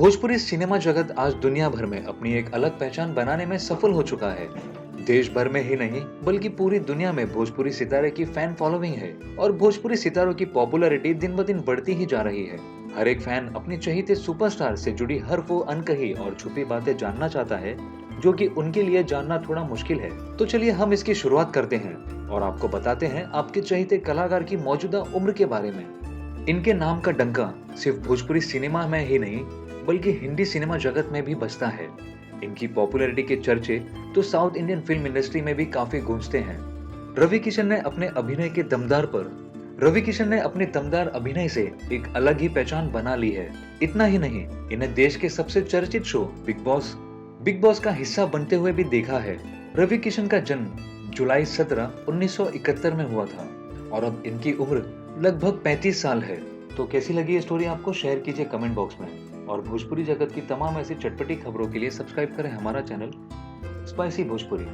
Bhojpuri cinema जगत आज दुनिया भर में अपनी एक अलग पहचान बनाने में सफल हो चुका है। देश भर में ही नहीं बल्कि पूरी दुनिया में भोजपुरी सितारे की फैन फॉलोइंग है और भोजपुरी सितारों की पॉपुलैरिटी दिन ब दिन बढ़ती ही जा रही है। हर एक फैन अपनी चहेते सुपरस्टार से जुड़ी हर वो अनकही और छुपी बातें जानना चाहता है जो कि उनके लिए जानना थोड़ा मुश्किल है। तो चलिए हम इसकी शुरुआत करते हैं और आपको बताते हैं आपके चहेते कलाकार की मौजूदा उम्र के बारे में। इनके नाम का डंका सिर्फ भोजपुरी सिनेमा में ही नहीं बल्कि हिंदी सिनेमा जगत में भी बजता है। इनकी पॉपुलैरिटी के चर्चे तो साउथ इंडियन फिल्म इंडस्ट्री में भी काफी गूंजते हैं। रवि किशन ने अपने अभिनय के दमदार पर रवि किशन ने अपने दमदार अभिनय से एक अलग ही पहचान बना ली है। इतना ही नहीं, इन्हें देश के सबसे चर्चित शो बिग बॉस का हिस्सा बनते हुए भी देखा है। रवि किशन का जन्म जुलाई 17, 1971 में हुआ था और अब इनकी उम्र लगभग 35 साल है। तो कैसी लगी ये स्टोरी आपको, शेयर कीजिए कमेंट बॉक्स में और भोजपुरी जगत की तमाम ऐसी चटपटी खबरों के लिए सब्सक्राइब करें हमारा चैनल स्पाइसी भोजपुरी।